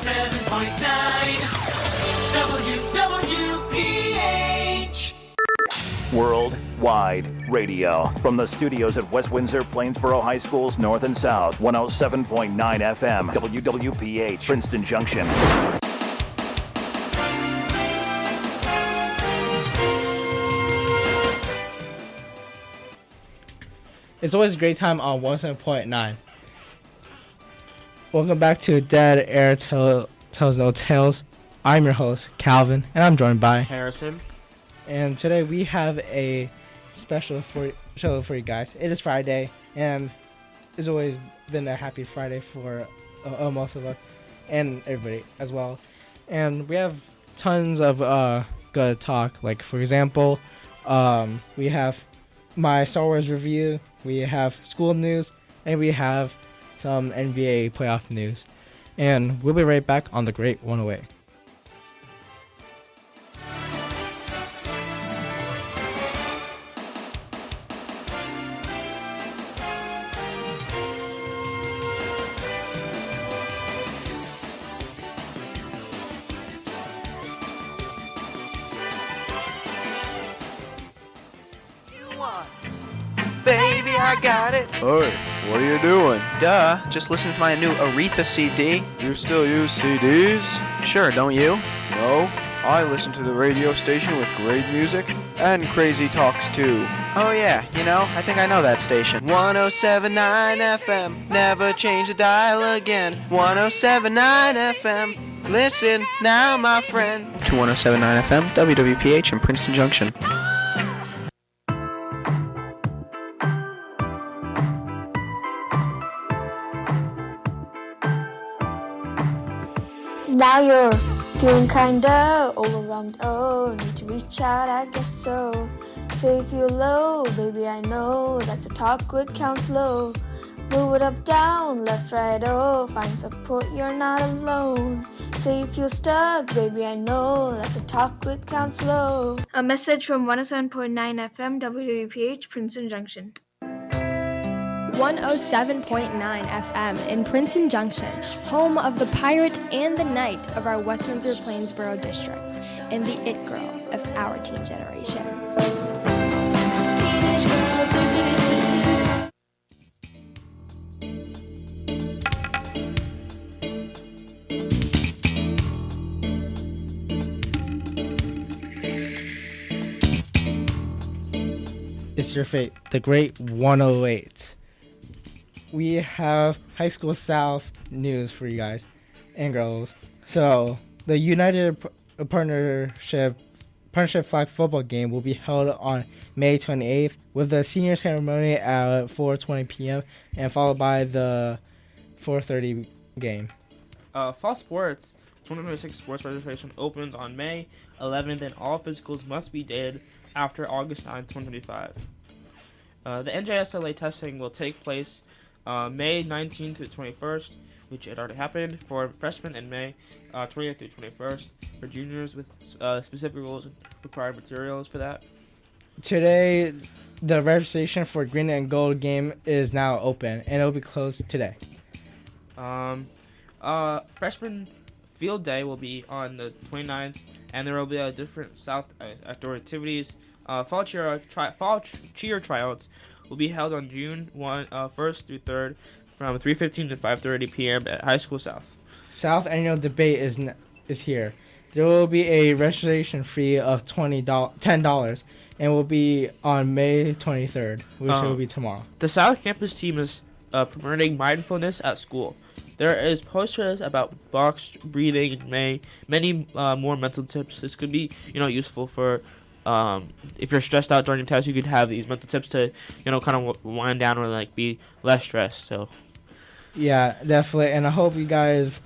WWPH. Worldwide radio. From the studios at West Windsor, Plainsboro High Schools, North and South, 107.9 FM, WWPH, Princeton Junction. It's always a great time on 107.9. Welcome back to Dead Air Tells No Tales. I'm your host, Calvin, and I'm joined by Harrison. And today we have a special show for you guys. It is Friday, and it's always been a happy Friday for most of us and everybody as well. And we have tons of good talk. Like, for example, we have my Star Wars review, we have school news, and we have some NBA playoff news. And we'll be right back on The Great 108. Baby, I got it. Hey, what are you doing? Duh, just listen to my new Aretha CD. You still use CDs? Sure, don't you? No, I listen to the radio station with great music and crazy talks too. Oh yeah, I think I know that station. 107.9 FM, never change the dial again. 107.9 FM, listen now, my friend. To 107.9 FM, WWPH in Princeton Junction. Now you're feeling kinda overwhelmed. Oh, need to reach out, I guess so. Say you feel low, baby, I know that's a talk with counselor. Move it up, down, left, right, oh, find support, you're not alone. Say you feel stuck, baby, I know that's a talk with counselor. A message from 107.9 FM, WWPH, Princeton Junction. 107.9 FM in Princeton Junction, home of the pirate and the knight of our West Windsor Plainsboro district, and the it girl of our teen generation. It's your fate, The Great 108. We have High School South news for you guys and girls. So, the United Partnership Flag Football game will be held on May 28th with the senior ceremony at 4:20 p.m. and followed by the 4:30 game. Fall sports 2026 sports registration opens on May 11th, and all physicals must be dated after August 9th, 2025. The NJSLA testing will take place May 19th to 21st, which had already happened, for freshmen, and May 20th to 21st for juniors, with specific rules and required materials for that. Today, the registration for Green and Gold game is now open, and it will be closed today. Freshman field day will be on the 29th, and there will be different South outdoor activities. Fall cheer tryouts will be held on June 1st through 3rd from 3:15 to 5:30 p.m. at High School South. South annual debate is here. There will be a registration fee of $10 and will be on May 23rd, which will be tomorrow. The South Campus team is promoting mindfulness at school. There is posters about box breathing and many more mental tips. This could be useful for if you're stressed out during a test. You could have these mental tips to kind of wind down or be less stressed. So yeah, definitely. And I hope you guys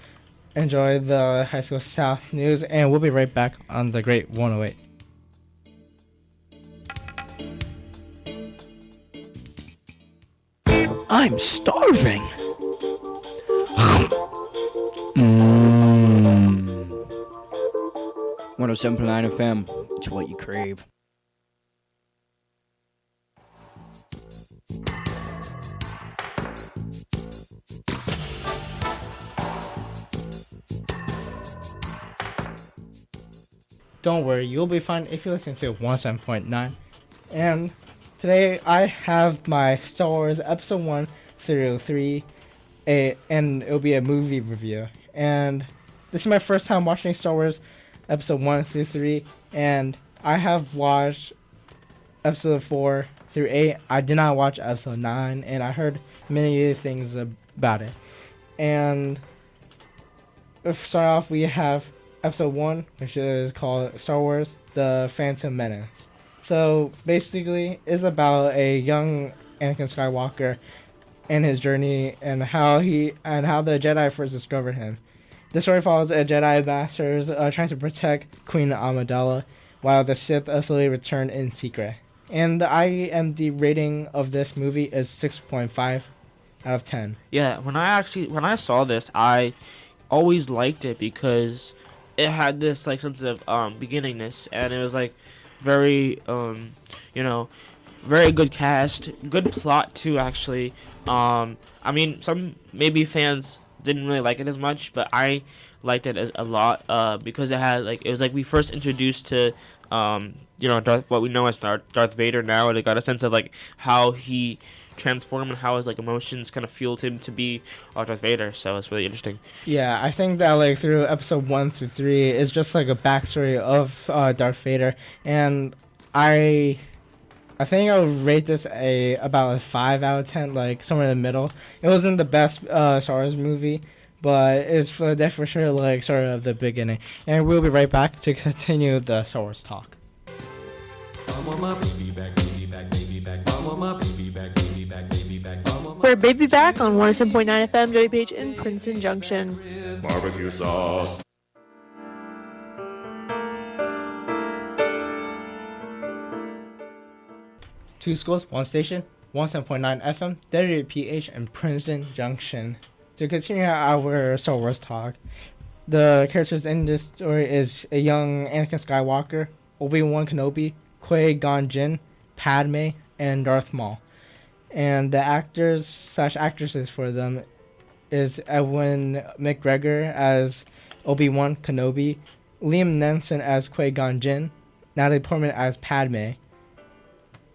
enjoy the High School South news, and we'll be right back on The Great 108. I'm starving. 107.9 FM, it's what you crave. don't worry, you'll be fine if you listen to 107.9. And today I have my Star Wars Episode 1 through 3, and it'll be a movie review. And this is my first time watching Star Wars Episode 1 through 3, and I have watched Episode 4 through 8. I did not watch Episode 9, and I heard many things about it. And to start off, we have Episode 1, which is called Star Wars The Phantom Menace. So basically, it's about a young Anakin Skywalker and his journey and how the Jedi first discovered him. The story follows a Jedi masters trying to protect Queen Amidala while the Sith slowly return in secret. And the IMDb rating of this movie is 6.5 out of 10. Yeah, when I saw this, I always liked it because it had this like sense of beginningness, and it was like very very good cast, good plot too actually. I mean, some maybe fans didn't really like it as much, but I liked it a lot because it was like we first introduced to what we know as Darth Vader now, and it got a sense of like how he transformed and how his like emotions kind of fueled him to be Darth Vader. So it's really interesting. Yeah, I think that like through Episode 1 through 3 is just like a backstory of Darth Vader, and I think I would rate this about a 5 out of 10, like somewhere in the middle. It wasn't the best Star Wars movie, but it's for sure like sort of the beginning. And we'll be right back to continue the Star Wars talk. We're Baby Back on 107.9 FM WPH in Princeton Junction. Barbecue sauce. Two schools, one station, 107.9 FM, WWPH in Princeton Junction. To continue our Star Wars talk, the characters in this story is a young Anakin Skywalker, Obi-Wan Kenobi, Qui-Gon Jinn, Padme, and Darth Maul. And the actors/actresses for them is Ewan McGregor as Obi-Wan Kenobi, Liam Neeson as Qui-Gon Jinn, Natalie Portman as Padme,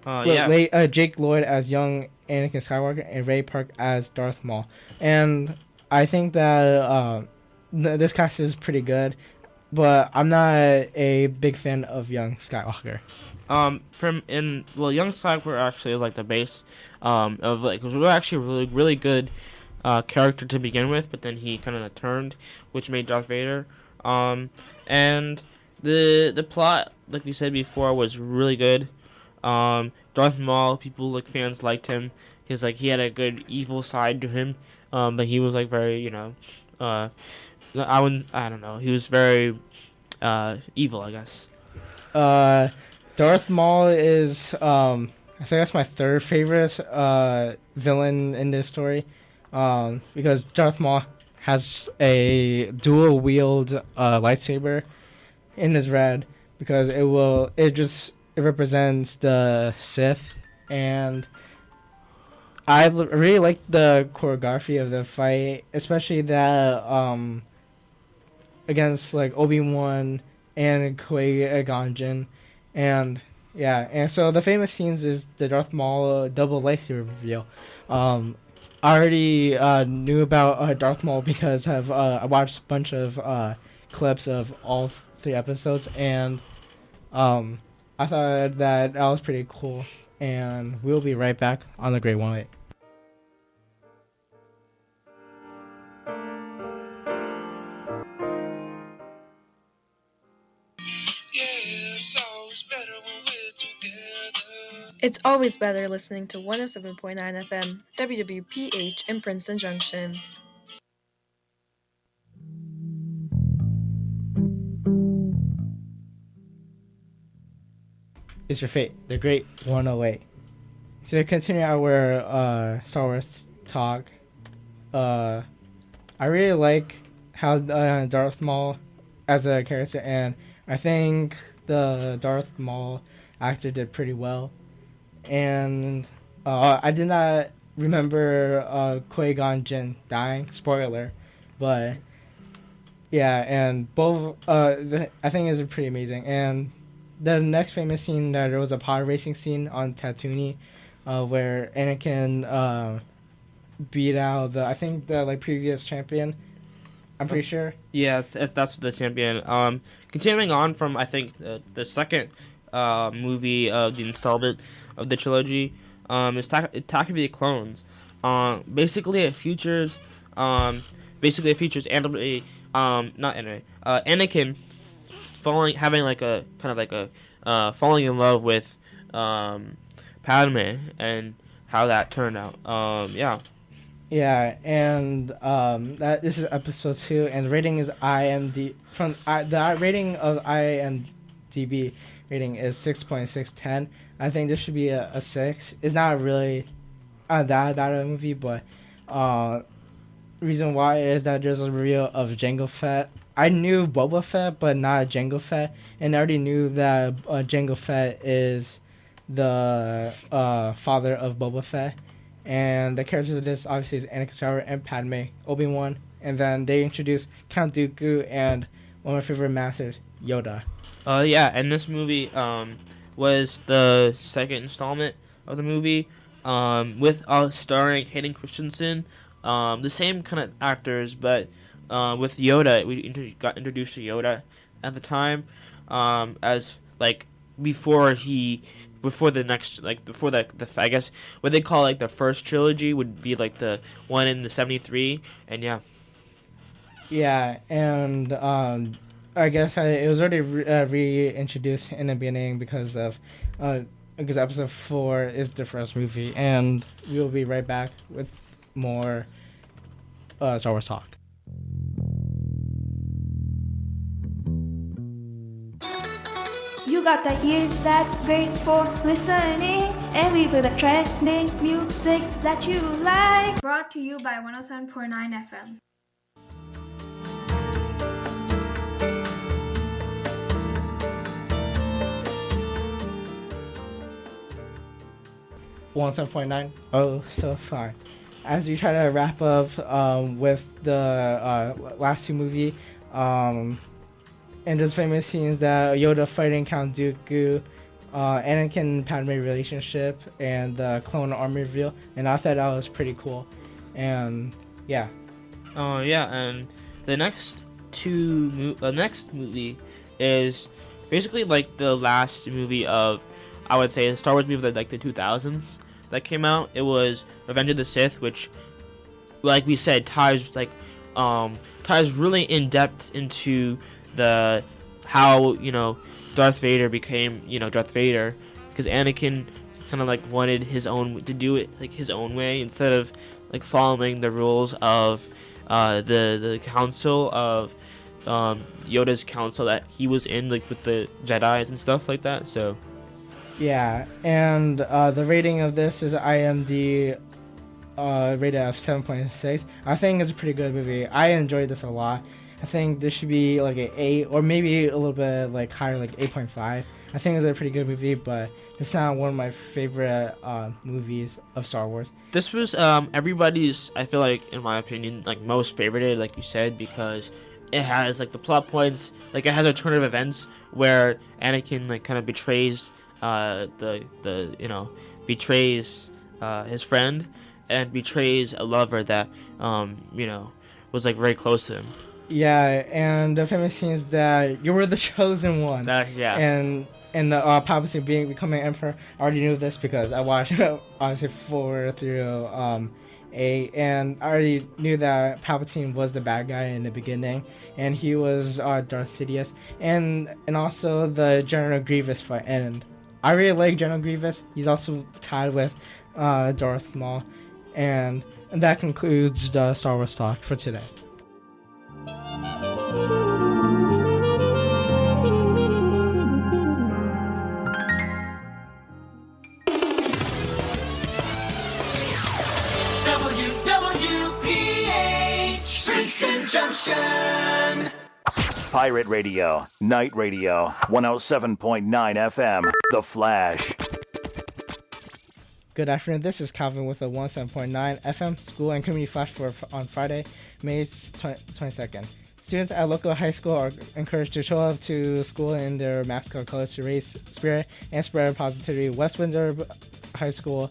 Jake Lloyd as young Anakin Skywalker, and Ray Park as Darth Maul. And I think that this cast is pretty good, but I'm not a big fan of young Skywalker. Young Skywalker actually is like the base of like was actually a really really good character to begin with, but then he kind of turned, which made Darth Vader. And the plot, like we said before, was really good. Darth Maul, fans liked him because like he had a good evil side to him, but he was like very I don't know, he was very evil, I guess. Darth Maul is I think that's my third favorite villain in this story, because Darth Maul has a dual wield lightsaber in his red, because it represents the Sith, and I really like the choreography of the fight, especially that against like Obi-Wan and Qui-Gon Jinn, and so the famous scenes is the Darth Maul double lightsaber reveal. I already knew about Darth Maul because I watched a bunch of clips of all 3 episodes, and I thought that was pretty cool, and we'll be right back on the Great 108. It's always better listening to 107.9 FM WWPH in Princeton Junction. It's your fate, the Great 108. To continue our Star Wars talk, I really like how Darth Maul as a character, and I think the Darth Maul actor did pretty well. And I did not remember Qui-Gon Jinn dying, spoiler, but Yeah, and both I think is pretty amazing. And the next famous scene, there was a pod racing scene on Tatooine, where Anakin beat out the I think the like previous champion. I'm pretty sure. Yes, that's the champion. Continuing on from I think the second movie of the installment of the trilogy, is Attack of the Clones. Basically it features Anakin having like a kind of like a falling in love with Padme and how that turned out. Yeah. Yeah, and that this is episode 2, and the rating is the rating of IMDb rating is 6.610. I think this should be a 6. It's not really that bad of a movie, but reason why is that there's a reveal of Jango Fett. I knew Boba Fett, but not Jango Fett, and I already knew that Jango Fett is the father of Boba Fett. And the characters of this obviously is Anakin Skywalker and Padme, Obi-Wan, and then they introduce Count Dooku and one of my favorite masters, Yoda. Yeah, and this movie was the second installment of the movie, with starring Hayden Christensen, the same kind of actors, but with Yoda, we got introduced to Yoda at the time, as like before the I guess what they call like the first trilogy would be like the one in the 73, and yeah. Yeah, and I guess it was already reintroduced in the beginning because episode 4 is the first movie, and we will be right back with more Star Wars talk. You got the ears that's great for listening, and we play the trending music that you like. Brought to you by 107.9 FM. One 7.9. Oh, so far. As we try to wrap up with the last two movie, and those famous scenes that Yoda fighting Count Dooku, Anakin and Padme relationship, and the Clone Army reveal, and I thought that was pretty cool. And yeah. Yeah, and the next movie is basically like the last movie of, I would say, a Star Wars movie of like the 2000s that came out. It was Revenge of the Sith, which, like we said, ties really in depth into how Darth Vader became Darth Vader, because Anakin kind of like wanted to do it like his own way instead of like following the rules of the council of Yoda's council that he was in, like with the Jedis and stuff like that. So yeah, and the rating of this is IMDb rated of 7.6. I think it's a pretty good movie. I enjoyed this a lot. I think this should be like an 8, or maybe a little bit like higher, like 8.5. I think it's a pretty good movie, but it's not one of my favorite movies of Star Wars. This was everybody's, I feel like, in my opinion, like most favorited, like you said, because it has like the plot points, like it has a turn of events where Anakin like kind of betrays betrays his friend, and betrays a lover that was like very close to him. Yeah, and the famous scene is that you were the chosen one. Yeah. And Palpatine becoming emperor. I already knew this because I watched obviously 4 through 8, and I already knew that Palpatine was the bad guy in the beginning, and he was Darth Sidious, and also the General Grievous fight. And I really like General Grievous. He's also tied with Darth Maul, and that concludes the Star Wars talk for today. WWPH Princeton Junction. Pirate Radio, Night Radio, 107.9 FM, The Flash. Good afternoon, this is Calvin with a 107.9 FM School and Community Flash on Friday, May 22nd. Students at local high school are encouraged to show up to school in their mascot colors to raise spirit and spread positivity. West Windsor High School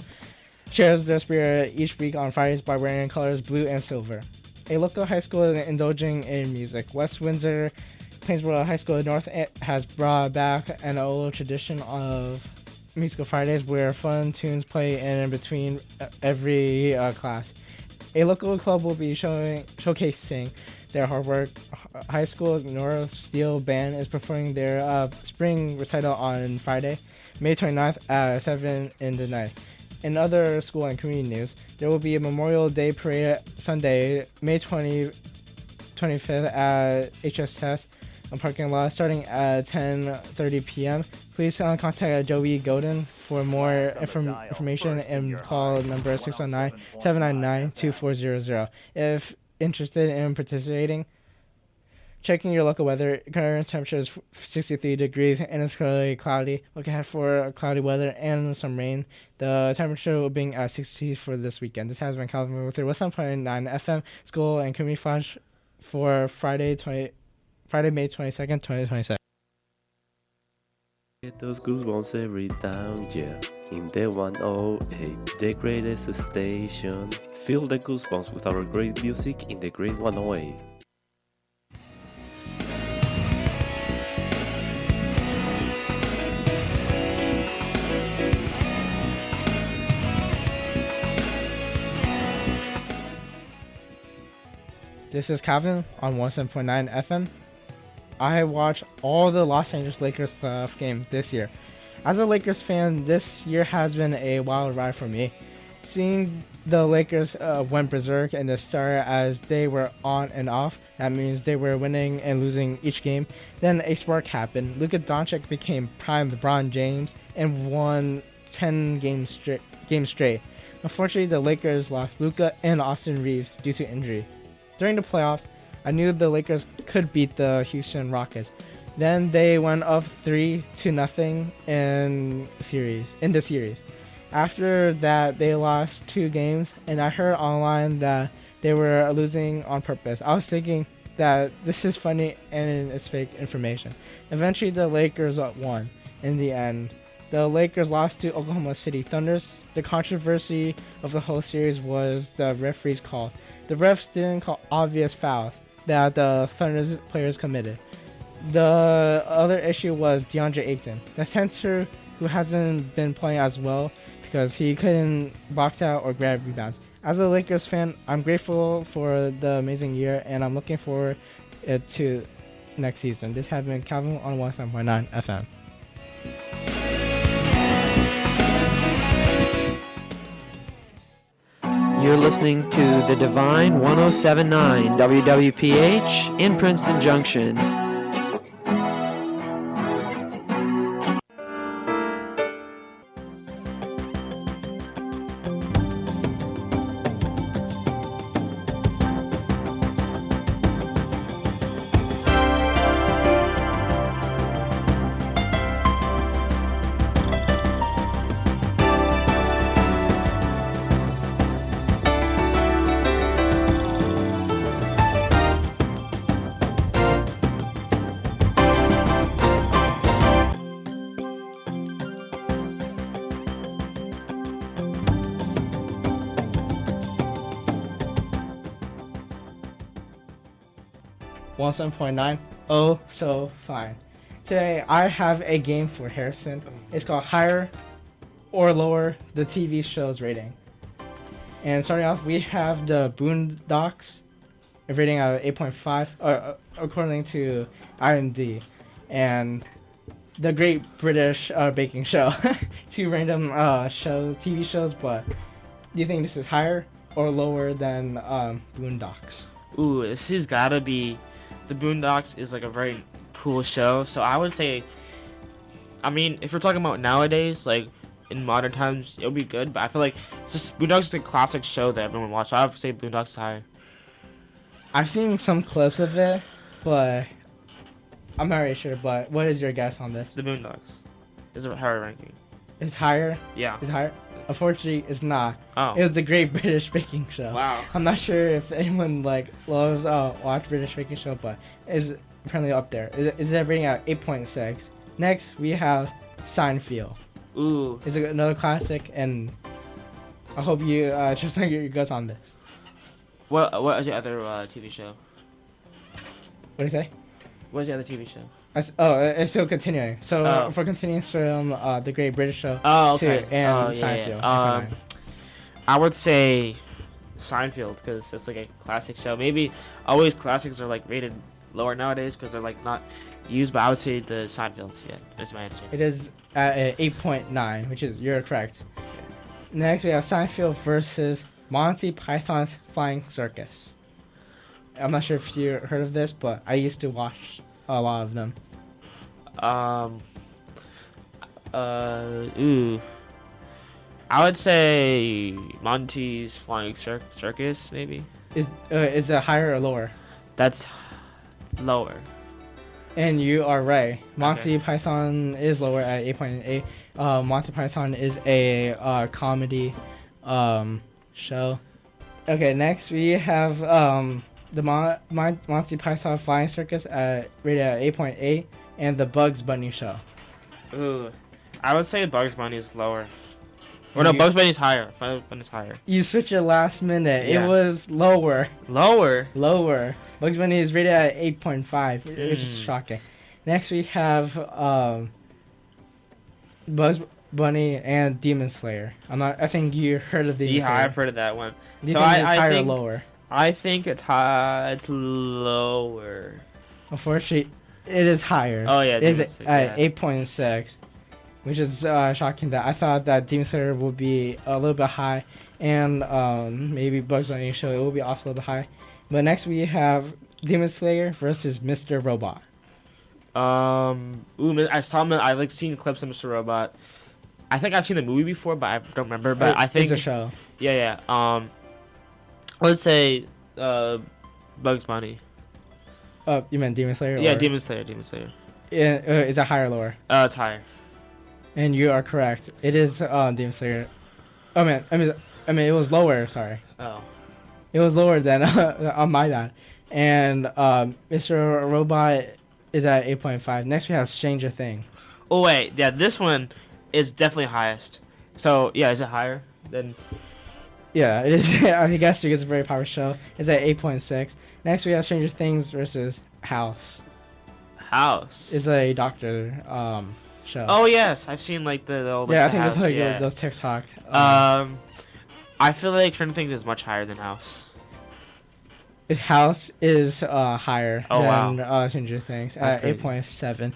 shares their spirit each week on Fridays by wearing colors blue and silver. A local high school is indulging in music. West Windsor Plainsboro High School North has brought back an old tradition of musical Fridays where fun tunes play in between every class. A local club will be showcasing their hard work. High School North Steel Band is performing their spring recital on Friday, May 29th at 7 in the night. In other school and community news, there will be a Memorial Day parade Sunday, May 25th at HSS parking lot starting at 10:30 p.m. Please contact Joey Godin for more information and call number 609-799-2400. If interested in participating, checking your local weather. Current temperature is 63 degrees and it's currently cloudy. Look ahead for cloudy weather and some rain. The temperature will be at 60 for this weekend. This has been Calvin with your 107.9 FM school and community flash for Friday, May 22nd, 2026. Get those goosebumps every time, yeah. In the 108, the greatest station. Feel the goosebumps with our great music in the great 108. This is Calvin on 107.9 FM. I watched all the Los Angeles Lakers playoff game this year. As a Lakers fan, this year has been a wild ride for me. Seeing the Lakers went berserk in the start as they were on and off. That means they were winning and losing each game. Then a spark happened. Luka Doncic became prime LeBron James and won 10 games straight. Unfortunately, the Lakers lost Luka and Austin Reeves due to injury. During the playoffs, I knew the Lakers could beat the Houston Rockets. Then they went up 3-0 in the series. After that, they lost 2 games, and I heard online that they were losing on purpose. I was thinking that this is funny and it's fake information. Eventually, the Lakers won. In the end, the Lakers lost to Oklahoma City Thunders. The controversy of the whole series was the referees' calls. The refs didn't call obvious fouls that the Thunder's players committed. The other issue was DeAndre Ayton, the center who hasn't been playing as well because he couldn't box out or grab rebounds. As a Lakers fan, I'm grateful for the amazing year and I'm looking forward to next season. This has been Calvin on 107.9 FM. You're listening to The Divine 107.9 WWPH in Princeton Junction. One 7.9. Oh, so fine. Today I have a game for Harrison. It's called Higher or Lower the TV Show's Rating. And starting off, we have the Boondocks, a rating of 8.5, according to IMDb, and the Great British Baking Show. 2 random TV shows, but do you think this is higher or lower than Boondocks? Ooh, this has gotta be. The Boondocks is like a very cool show, so I would say, I mean, if we're talking about nowadays, like in modern times, it'll be good, but I feel like it's just Boondocks is a classic show that everyone watches. So I would say Boondocks is higher. I've seen some clips of it, but I'm not really sure. But what is your guess on this? The Boondocks is a higher ranking. It's higher? Yeah. It's higher? unfortunately, it's not. Oh. It was the Great British Baking Show. Wow. I'm not sure if anyone loves watch British Baking Show, but it's apparently up there. Is it rating at 8.6? Next, we have Seinfeld. Ooh. It's another classic, and I hope you just think your guts on this. What is the other TV show? What do you say? What is the other TV show? It's still continuing. So Oh. for continuing from the Great British Show Oh, okay. and Seinfeld. I would say Seinfeld because it's like a classic show. Maybe always classics are like rated lower nowadays because they're like not used. But I would say the Seinfeld. Yeah, that's my answer. It is at 8.9, which is you're correct. Next we have Seinfeld versus Monty Python's Flying Circus. I'm not sure if you heard of this, but I used to watch a lot of them. I would say Monty's Flying Circus, maybe. Is it higher or lower? That's lower. And you are right. Monty Python is lower at 8.8. Monty Python is a comedy show. Okay, next we have the Monty Python Flying Circus rated at 8.8, and the Bugs Bunny Show. Ooh, I would say Bugs Bunny is lower. Or no, Bugs Bunny's higher. Bugs Bunny's higher. You switched it last minute. Yeah. It was lower. Lower? Lower. Bugs Bunny is rated at 8.5, which is shocking. Next we have Bugs Bunny and Demon Slayer. I think you heard of Demon Slayer. Yeah, I've heard of that one. Do you think it's higher or lower? I think it's high. It's lower. Unfortunately, it is higher. Oh yeah, it is at 8.6, which is shocking. That I thought that Demon Slayer would be a little bit high, and maybe Bugs Bunny Show it will be also a little bit high. But next we have Demon Slayer versus Mr. Robot. I saw him. I seen clips of Mr. Robot. I think I've seen the movie before, but I don't remember. But I think it's a show. Yeah. Let's say Bugs Bunny. You meant Demon Slayer? Yeah, Demon Slayer. Yeah, is that higher or lower? It's higher. And you are correct. It is Demon Slayer. Oh man, I mean it was lower. Sorry. Oh. It was lower than on my dad. And Mr. Robot is at 8.5. Next we have Stranger Things. Oh wait, yeah, this one is definitely highest. So yeah, is it higher than? Yeah, it is. I guess because it's a very powerful show. It's at 8.6. Next we have Stranger Things versus House. House is a doctor show. Oh yes, I've seen like the old. Yeah, I the think House, it's like yeah. those TikTok. I feel like Stranger Things is much higher than House. House is higher than wow. Stranger Things That's at 8.7,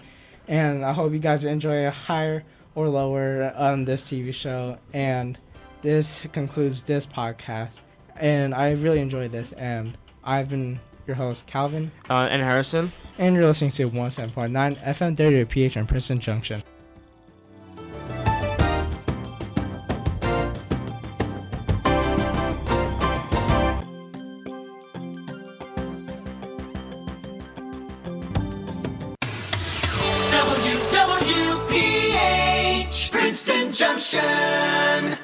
and I hope you guys enjoy a higher or lower on this TV show. And this concludes this podcast, and I really enjoyed this. And I've been your host, Calvin and Harrison, and you're listening to 107.9 FM WWPH in Princeton Junction. WWPH Princeton Junction.